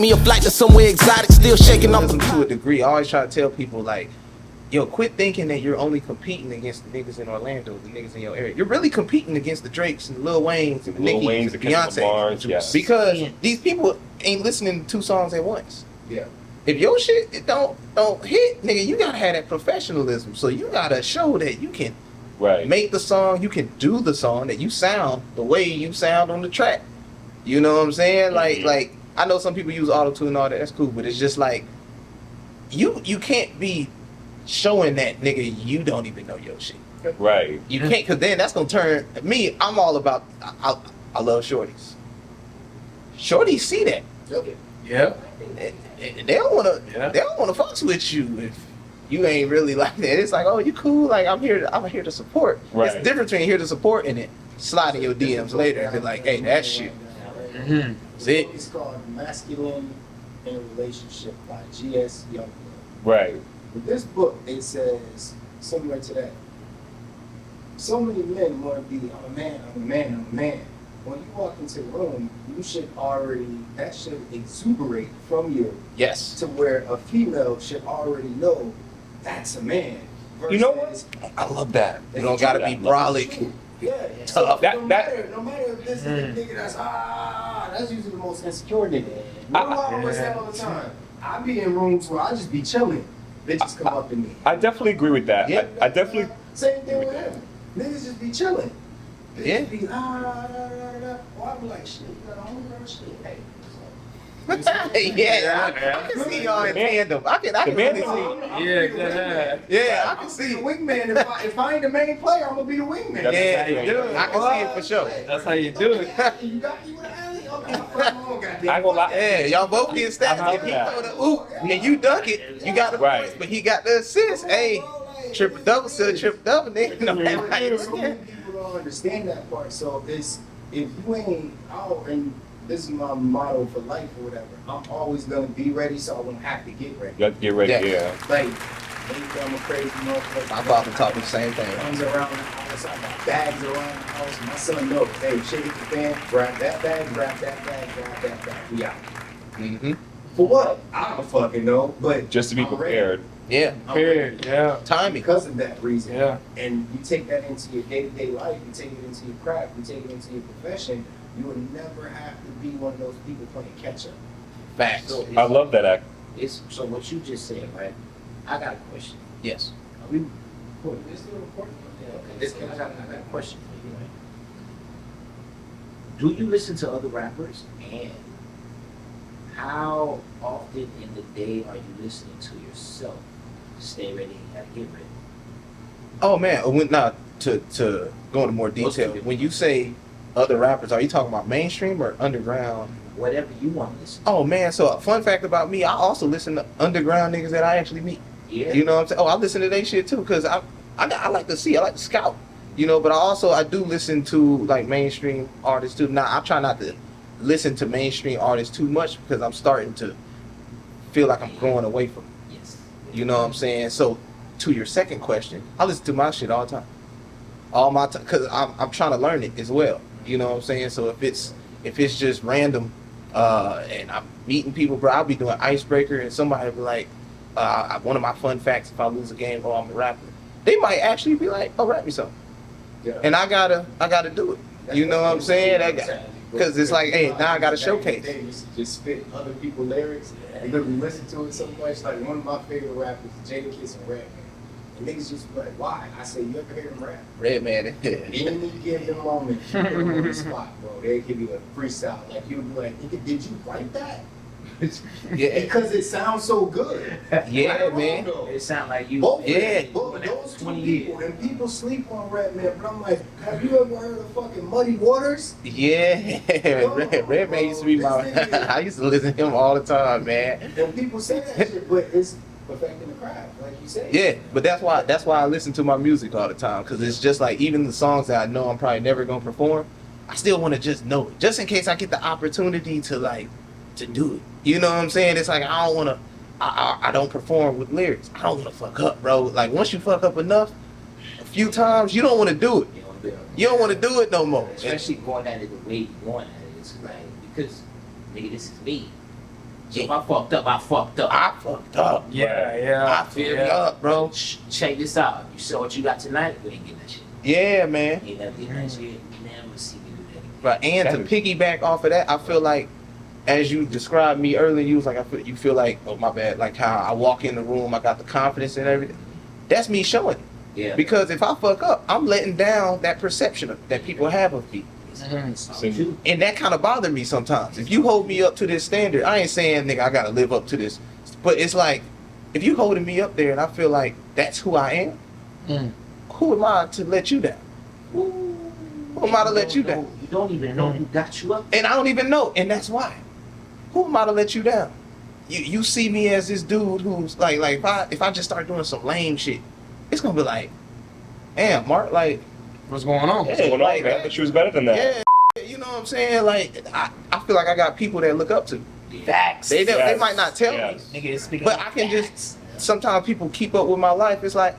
me a flight to somewhere exotic, still shaking off the to a degree. I always try to tell people, like, yo, quit thinking that you're only competing against the niggas in Orlando, the niggas in your area. You're really competing against the Drakes and the Lil Waynes and the Nickies and the Beyonce. Yes. Because these people ain't listening to 2 songs at once. Yeah. If your shit don't hit, nigga, you gotta have that professionalism. So you gotta show that you can make the song, you can do the song, that you sound the way you sound on the track. You know what I'm saying? Like I know some people use auto-tune and all that, that's cool, but it's just like you can't be showing that, nigga, you don't even know your shit. Right. You can't, cause then that's gonna turn me. I'm all about. I love shorties. Shorties see that. Yeah. They don't wanna. They don't wanna fucks with you if you ain't really like that. It's like, oh, you cool. Like I'm here to support. Right. It's the difference between here to support and then sliding your DMs later and be like, hey, that shit. That's it. It's called Masculine in a Relationship by G.S. Youngblood. Right. With this book, it says similar to that. So many men want to be, I'm a man. When you walk into the room, you should already, that should exuberate from you. Yes. To where a female should already know that's a man. You know what? I love that. You don't gotta be brolic. Yeah. Tough. No matter if this is a nigga that's usually the most insecure nigga. What do I always say all the time? I be in rooms where I just be chilling. Bitches come up to me. I definitely agree with that. Yeah. I definitely. Same thing with him. Niggas just be chilling. Yeah. Bitches be Or I be like, shit, you got a homegirl, shit. Hey. I can see y'all in tandem. I can really see. Yeah, I can see the wingman. If I ain't the main player, I'm gonna be the wingman. Yeah, you do. I can see it for sure. That's how you do it. You got you with an alley? Okay, I ain't gonna lie. Yeah, y'all both get stats. If he throw the oop and you dunk it, you got the points, but he got the assist. Hey, triple double, still triple double, nigga. No matter how you so many people don't understand that part. So if you ain't out, and this is my motto for life or whatever, I'm always gonna be ready, so I won't have to get ready. You have to get ready, yeah. Like, maybe I'm a crazy motherfucker. My father taught me the same thing. Guns around the house, I got bags around the house. My son knows, hey, shit hit the fan, grab that bag, grab that bag, grab that bag. We out. Mm-hmm. For what? I don't fucking know, but Just to be prepared. Yeah. Period. Yeah. Timing. Because of that reason. Yeah. And you take that into your day-to-day life, you take it into your craft, you take it into your profession, you will never have to be one of those people playing catch-up. Facts. So I love that act. So what you just said, right? I got a question. Yes. Are we recording? This still recording? Okay. I got a question for you, right? Do you listen to other rappers, and how often in the day are you listening to yourself? Stay ready, gotta get ready. Oh man, to go into more detail. When you say other rappers, are you talking about mainstream or underground? Whatever you want to listen to. Oh man, so a fun fact about me, I also listen to underground niggas that I actually meet. Yeah. You know what I'm saying? Oh, I listen to their shit too, cause I like to see, I like to scout. You know, but I do listen to like mainstream artists too. Now I try not to listen to mainstream artists too much because I'm starting to feel like I'm growing away from them. Yes. You know what I'm saying? So to your second question, I listen to my shit all the time. All my time, cause I'm trying to learn it as well. You know what I'm saying? So if it's just random, and I'm meeting people, bro, I'll be doing icebreaker and somebody will be like, one of my fun facts, if I lose a game, I'm a rapper. They might actually be like, oh, rap me something. Yeah. And I gotta do it. You know what I'm saying? Because it's like, hey, now I gotta showcase. They used to just spit other people's lyrics because we listen to it so much. Like one of my favorite rappers, Jadakiss and Redman. And niggas just be like, why? I say, you ever hear them rap? Redman. Any given moment, you put them on the spot, bro. They give you a freestyle. Like you would be like, nigga, did you write that? Yeah. Because it sounds so good. Yeah, man. It sound like you. Both Yeah. those two 20 people, and people sleep on Redman, but I'm like, have you ever heard of fucking Muddy Waters? Yeah. Redman used to be my. I used to listen to him all the time, man. And people say that shit, but it's perfecting the craft, like you said. Yeah, but that's why I listen to my music all the time, because it's just like even the songs that I know I'm probably never gonna perform, I still want to just know it, just in case I get the opportunity to do it. You know what I'm saying? It's like I don't want to. I don't perform with lyrics. I don't want to fuck up, bro. Like once you fuck up enough, a few times, you don't want to do it. You don't want to do it no more. Especially going at it the way you going at it. It's like, because, nigga, this is me. So if I fucked up, I fucked up. I fucked up. Yeah. I feel up, bro. Check this out. You saw what you got tonight, you ain't getting that shit. Yeah, man. You ain't never getting that shit. You never see me do that again. But and to piggyback off of that, I feel like as you described me earlier, you was like, you feel like, oh my bad, like how I walk in the room, I got the confidence and everything. That's me showing it. Yeah. Because if I fuck up, I'm letting down that perception that people have of me. And that kind of bothered me sometimes. If you hold me up to this standard, I ain't saying, nigga, I gotta live up to this. But it's like, if you holding me up there and I feel like that's who I am, who am I to let you down? Who am I to let you down? You don't even know who got you up. And I don't even know, and that's why. Who am I to let you down? You see me as this dude who's like if I just start doing some lame shit, it's gonna be like, damn, Marc, like, What's going on? What's going on, man? But she was better than that. yeah, you know what I'm saying? Like, I feel like I got people that look up to me. Facts. They Yes. might not tell me, Nigga is speaking. but I can just. Sometimes people keep up with my life. It's like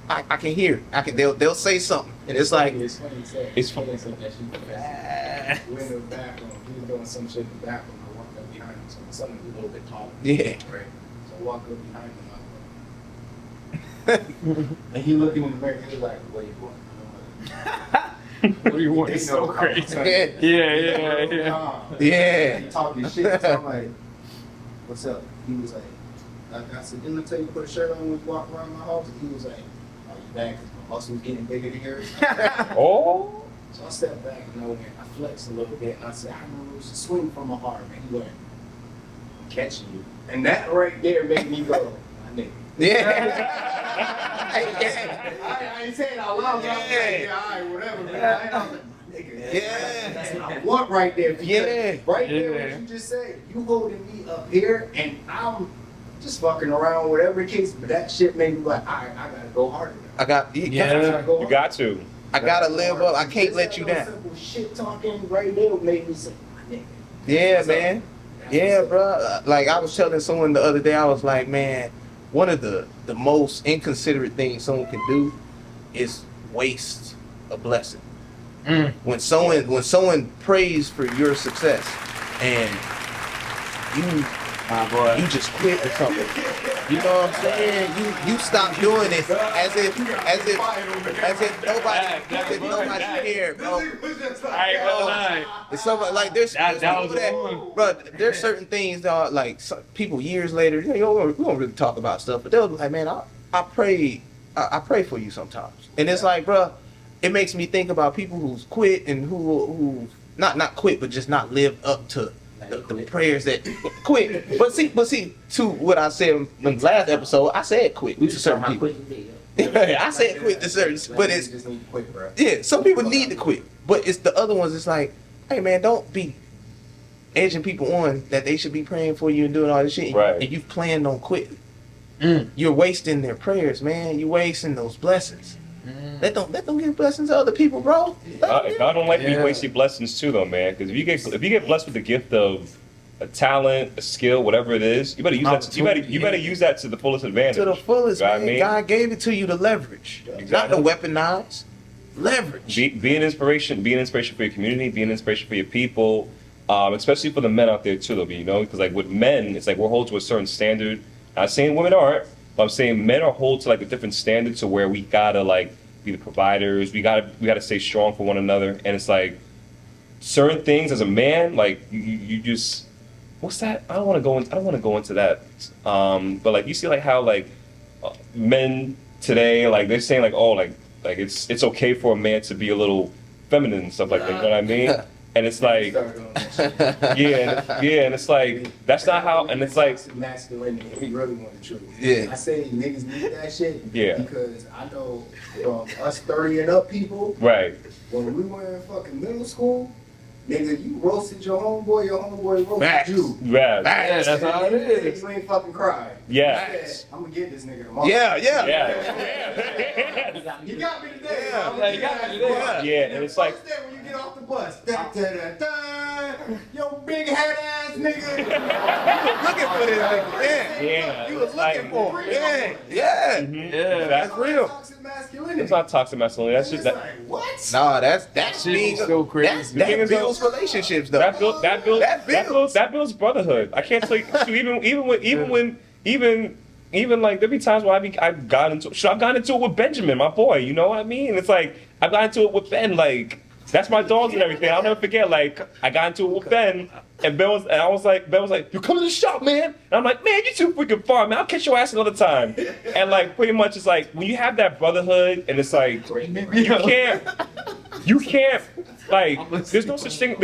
I can hear. They'll say something, and it's like It's funny you said. It's funny that shit. We're in the bathroom. He was doing some shit in the bathroom. I walked up behind him. Something a little bit taller. yeah. Right. So I walk up behind him. And he looked in the mirror. He was like, "What are you doing?" What do you want? They It's know so I'm crazy. saying. Yeah. Yeah. He talking shit. So I'm like, "What's up?" He was like, I said, "Didn't I tell you to put a shirt on when you walk around my house?" And he was like, "Are you back? Because my muscles getting bigger than yours." Oh. So I stepped back and I flexed a little bit and I said, "I remember it was a swing from my heart, man." He went, "I'm catching you." And that right there made me go, "My nigga." Yeah. I ain't saying it out loud, but I was like, "Yeah, all right, whatever, man." I was like, "My nigga." Yeah. That's what I want right there. Because Yeah. right there, what you just said, you holding me up here and I'm just fucking around, whatever the case, but that shit made me like, all right, I gotta go harder. I got. You got to. I gotta live up. I can't let you down. Simple shit talking right there made me say, "My nigga." Yeah, man. Yeah, bro. Like I was telling someone the other day, I was like, man, one of the most inconsiderate things someone can do is waste a blessing. When someone prays for your success and you just quit or something. You know what I'm saying? You stop doing it as if nobody cared, bro. I ain't gonna lie. It's so like there's That people was the one. bro. There's certain things that are like people years later. You know, we don't really talk about stuff, but they'll be like, man, I pray for you sometimes, and it's like, bro, it makes me think about people who's quit and who not quit, but just not live up to the prayers that quit. But see, to what I said in the last episode, I said quit to certain people. I said quit to certain, but it's just need to quit, bro. yeah. Some people need to quit, but it's the other ones. It's like, hey man, don't be edging people on that they should be praying for you and doing all this shit, Right. and you've planned on quitting. You're wasting their prayers, man. You're wasting those blessings. Let them give blessings to other people, bro. God don't like me waste your blessings too, though, man. Because if you get blessed with the gift of a talent, a skill, whatever it is, you better use that. You better use that to the fullest advantage. To the fullest, You know what man. I mean? God gave it to you to leverage, not to weaponize. Leverage. Be an inspiration. Be an inspiration for your community. Be an inspiration for your people. Especially for the men out there too, though. You know, because like with men, it's like we're held to a certain standard. Not saying women aren't, but I'm saying men are held to like a different standard to where we gotta like be the providers. We gotta stay strong for one another. And it's like certain things as a man, like you just what's that? I don't want to go into that. But like you see like how like men today, like they're saying like, oh, like it's okay for a man to be a little feminine and stuff like that. You know what I mean? And it's like, and it's like that's not how. And it's like masculinity. If you really want the truth. Yeah. I say niggas need that shit. Yeah. Because I know from us 30 and up people, right. when we were in fucking middle school, nigga, you roasted your homeboy roasted Facts. you. Yeah. Yeah, that's how it is. You ain't fucking cried. Yeah. I'm gonna get this nigga tomorrow. Yeah. You got me today. Yeah. I'm gonna get this nigga. Yeah, and it's like First day when you get off the bus. Yo, big head ass nigga. Looking for this nigga. Yeah. yeah. You was it's like- looking for him. Yeah. Yeah. That's real. Toxic masculinity. masculinity. It's not toxic masculinity. That's just It's that. like, what? Nah, that's Shit being is so crazy. That The thing is, builds relationships though. That builds brotherhood. I can't tell you. Shoot, even like there be times where I've gotten into it with Benjamin, my boy. You know what I mean? It's like I got into it with Ben. Like that's my dogs and everything. I'll never forget. Like I got into it with Ben, and Ben was like, "You come to the shop, man." And I'm like, "Man, you too freaking far, man. I'll catch your ass another time." And like pretty much, it's like when you have that brotherhood, and it's like you can't like. There's no such thing.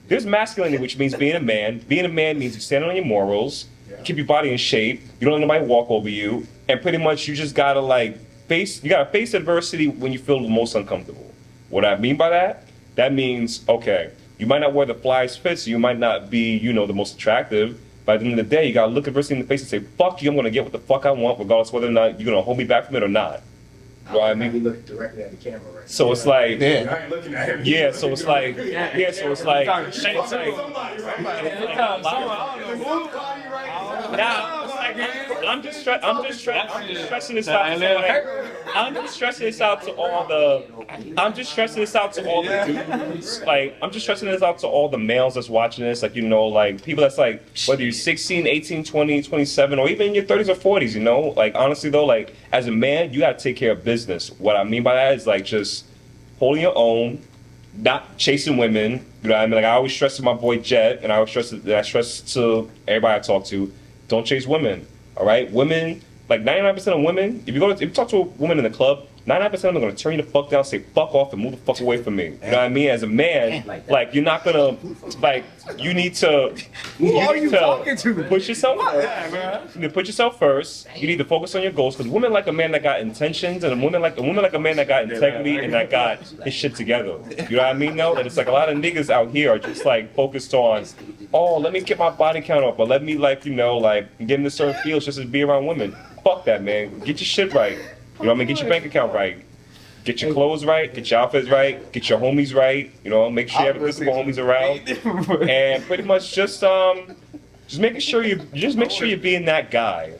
There's masculinity, which means being a man. Being a man means you stand on your morals. Keep your body in shape. You don't let nobody walk over you, and pretty much you just gotta face adversity when you feel the most uncomfortable. What I mean by that means okay, you might not wear the flyest fits, you might not be the most attractive, but at the end of the day, you gotta look adversity in the face and say, "Fuck you, I'm gonna get what the fuck I want, regardless whether or not you're gonna hold me back from it or not." You know what I mean? You look directly at the camera right now. So it's like, I ain't looking at him. yeah. So it's like, Now, I'm just stressing this out. I'm just stressing this out to all the males that's watching this. Like, like people that's like, whether you're 16, 18, 20, 27, or even in your 30s or 40s, like honestly though, like as a man, you gotta take care of business. What I mean by that is like just holding your own, not chasing women. You know what I mean? Like I always stress to my boy Jet, and I stress to everybody I talk to, don't chase women. All right, women, like 99% of women, if you talk to a woman in the club, 99% of them are gonna turn you the fuck down, say fuck off, and move the fuck away from me. You know what I mean? As a man, like you're not gonna, like you need to. Who are you talking to? Push yourself. You need to put yourself first. You need to focus on your goals, because women like a man that got intentions, and a woman like a man that got integrity and that got his shit together. You know what I mean? Though, and it's like a lot of niggas out here are just like focused on, oh, let me get my body count up, or let me get into certain fields just to be around women. Fuck that, man. Get your shit right. You know what I mean? Get your bank account right. Get your clothes right. Get your outfits right. Get your homies right. Make sure you have good homies around. And pretty much just making sure you're being that guy.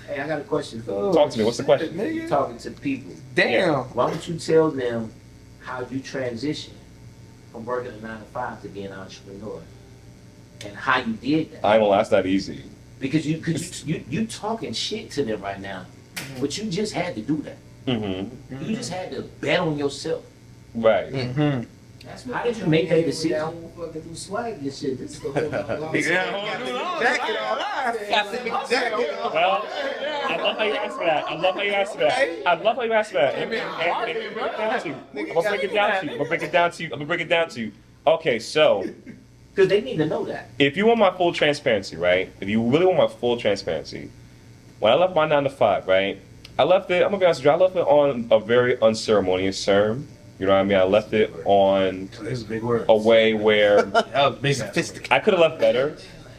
Hey, I got a question for you. Talk to me. What's the question? You're talking to people. Damn. Why don't you tell them how you transition from working a 9 to 5 to being an entrepreneur, and how you did that? I ain't gonna last that easy. Because you talking shit to them right now, but you just had to do that. Mm-hmm. You just had to bet on yourself. Right. Mm-hmm. How did you make that decision? Fucking do swag this shit. This is the whole Well, I love how you asked for that. I'm gonna break it down to you. Okay, so. Because they need to know that. If you want my full transparency, right? If you really want my full transparency, when I left my 9 to 5, right? I left it, I'm gonna be honest with you, I left it on a very unceremonious term. You know what I mean? I left it on a way where I could have left better.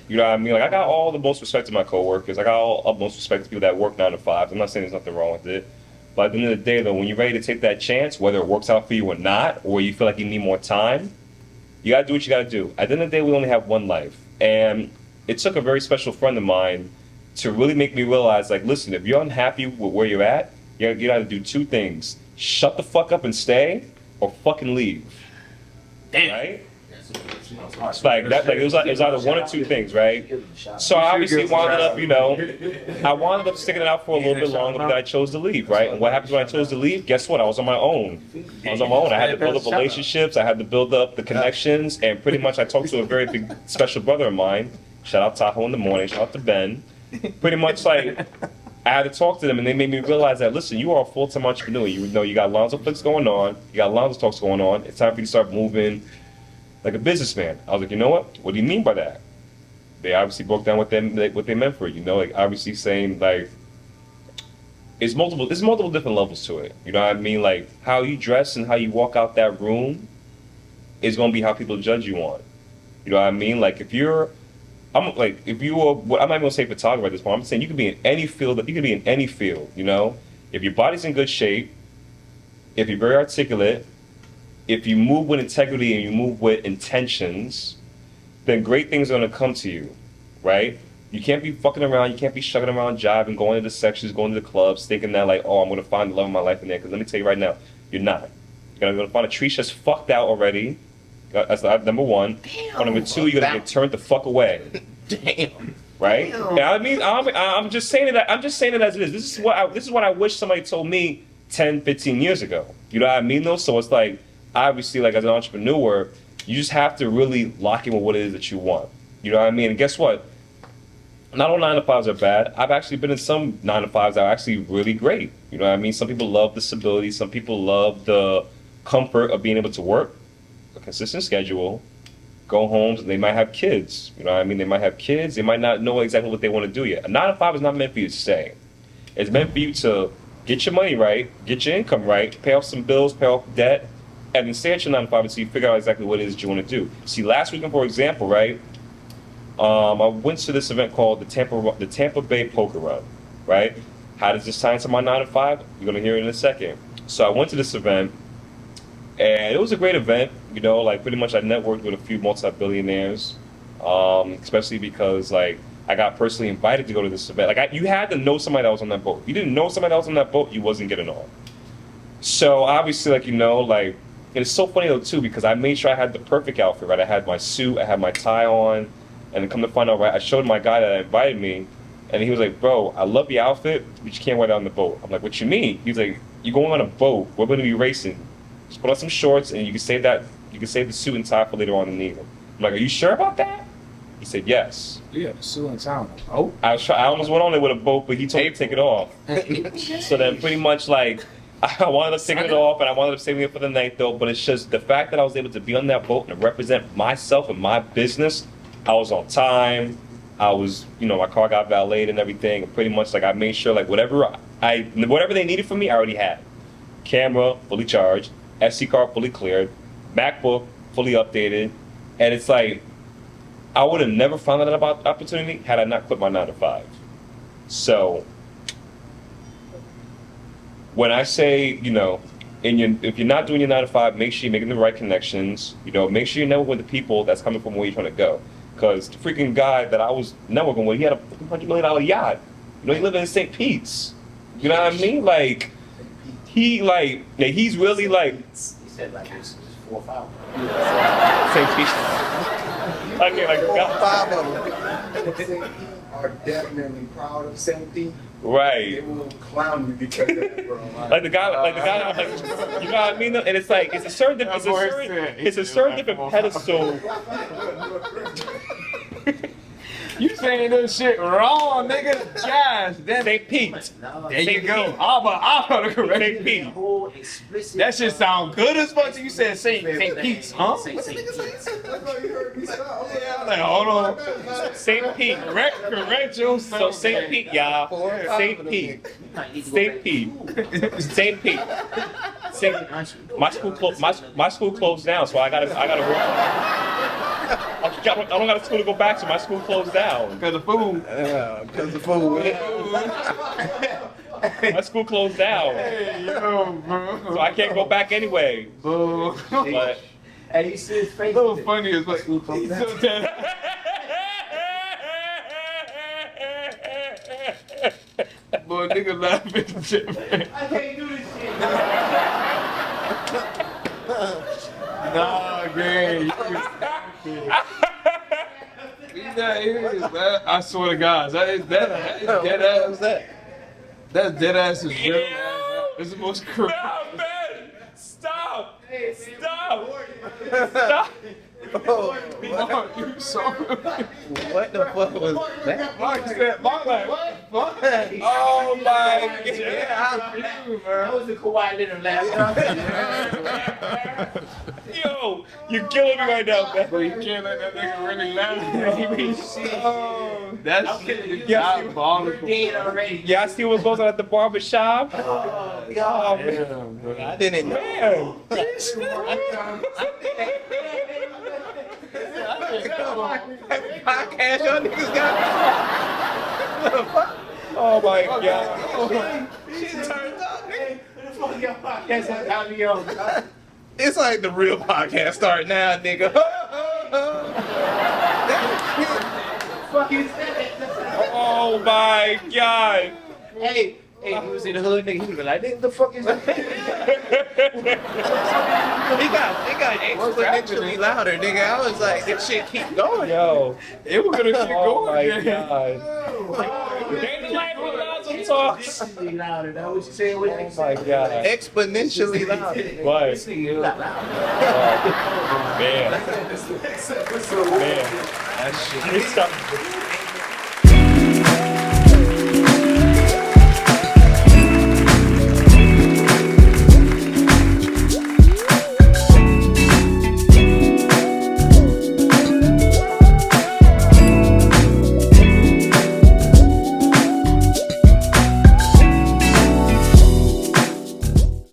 You know what I mean? Like I got all the most respect to my coworkers. I got all the most respect to people that work 9 to 5. I'm not saying there's nothing wrong with it. But at the end of the day though, when you're ready to take that chance, whether it works out for you or not, or you feel like you need more time, you gotta do what you gotta do. At the end of the day, we only have one life. And it took a very special friend of mine to really make me realize, like, listen, if you're unhappy with where you're at, you gotta do two things. Shut the fuck up and stay, or fucking leave. Damn. Right? It's like that. Like it was either one or two things, right? So I obviously wound up sticking it out for a little bit longer, but I chose to leave, right? And what happens when I chose to leave? Guess what? I was on my own. I had to build up relationships. I had to build up the connections, and pretty much I talked to a very big special brother of mine. Shout out Tahoe in the morning. Shout out to Ben. Pretty much like I had to talk to them, and they made me realize that listen, you are a full-time entrepreneur. You know you got LonzoTalks going on. You got LonzoTalks going on. It's time for you to start moving like a businessman. I was like, you know what? What do you mean by that? They obviously broke down what they meant for it. Like obviously saying like, there's multiple different levels to it. You know what I mean? Like how you dress and how you walk out that room is gonna be how people judge you on. You know what I mean? Like I'm not even gonna say photographer at this point. I'm saying you could be in any field. You know, if your body's in good shape, if you're very articulate, if you move with integrity and you move with intentions, then great things are gonna come to you, right? You can't be fucking around. You can't be shucking around, jiving, going to the sections, going to the clubs, thinking that like, oh, I'm gonna find the love of my life in there. Because let me tell you right now, you're not. You're gonna find a tree that's fucked out already. That's number one. Or number two, you're gonna get turned the fuck away. Damn. Right? And I mean, I'm just saying that. I'm just saying it as it is. This is what I wish somebody told me 10, 15 years ago. You know what I mean, though? So it's like, obviously, like as an entrepreneur, you just have to really lock in with what it is that you want. You know what I mean? And guess what? Not all 9-to-5s are bad. I've actually been in some 9-to-5s that are actually really great. You know what I mean? Some people love the stability. Some people love the comfort of being able to work a consistent schedule, go home. They might have kids. You know what I mean? They might have kids. They might not know exactly what they want to do yet. A 9-to-5 is not meant for you to stay. It's meant for you to get your money right, get your income right, pay off some bills, pay off debt, and then stay at your 9-to-5 until you figure out exactly what it is that you want to do. See, last weekend, for example, right, I went to this event called the Tampa Bay Poker Run, right? How does this tie into my 9-to-5? You're going to hear it in a second. So I went to this event, and it was a great event. You know, like pretty much I networked with a few multi-billionaires, especially because like I got personally invited to go to this event. Like you had to know somebody that was on that boat. If you didn't know somebody that was on that boat, you wasn't getting on. So obviously, like, you know, like, and it's so funny though too, because I made sure I had the perfect outfit, right? I had my suit, I had my tie on, and then come to find out, right, I showed my guy that invited me, and he was like, bro, I love the outfit, but you can't wear that on the boat. I'm like, what you mean? He's like, you're going on a boat, we're going to be racing. Just put on some shorts, and you can save the suit and tie for later on in the evening. I'm like, are you sure about that? He said, yes. Yeah, the suit and tie on a boat. I almost went on there with a boat, but he told me to take it off. So then pretty much like, I wanted to take it off, and I wanted to saving it for the night though, but it's just the fact that I was able to be on that boat and represent myself and my business. I was on time. I was, you know, my car got valeted and everything, and pretty much like I made sure like whatever they needed from me, I already had. Camera fully charged, SD card fully cleared, MacBook fully updated, and it's like I would have never found out about opportunity had I not quit my 9-to-5. So when I say, you know, if you're not doing your 9-to-5, make sure you're making the right connections. You know, make sure you network with the people that's coming from where you're trying to go. Because the freaking guy that I was networking with, he had a $100 million yacht. You know, he lived in St. Pete's. You know what I mean? Like, he's really like. He said like it's 4 or 5. St. Pete's. Okay, like 5 of them. St. Pete are definitely proud of St. Pete. Right. They will clown you because of that, bro. Like the guy, you know what I mean? And it's like it's a certain different pedestal. You saying this shit wrong, nigga. Josh, St. Pete. There you go. I'm gonna correct St. Pete. That shit sound good as much. You said St. Pete's, huh? St. Pete's. That's why you heard me stop. Yeah, I'm like, hold on. St. Pete. Correct yourself. So St. Pete, y'all. St. Pete. St. Pete. St. Pete. My school closed down, so I gotta work. I don't got a school to go back to. My school closed down. Because of food. Because of food. My school closed down. Hey, yo, bro. So I can't go back anyway. Boo. But Hey, you see his face? A little funny as like, he's so dead. Boy, nigga laughing shit, man. I can't do this shit. Nah, gang. He's not here, man. I swear to God, that is dead ass. That's dead ass is real ass. This is the most correct. no, man! Stop! Stop! Oh, Marc, you saw me. what the fuck was that? Marc said, Marc like, what? Oh my god! That was the Kawhi Leonard laugh. Yo, you're killing me right now, man. But you can't let that nigga really laugh. Oh, that's diabolical. Dead already. Y'all see what goes on at the barbershop? Oh, God. Damn, bro. I didn't know. Man! Podcast y'all niggas got. Oh my god. Shit turned up, nigga. Who the fuck your podcast has got me on? It's like the real podcast starting now, nigga. Fuck you said it. Oh my God. Hey, he was in the hood, nigga. He was like, nigga, the fuck is that? It got exponentially louder, nigga. I was like, this shit keep going. Yo. It was gonna keep Oh my going. God. Ain't the life with LonzoTalks. Exponentially louder. That what you saying? What Oh my God. Exponentially louder. What? This nigga got loud. Man. Man. That shit. It's tough.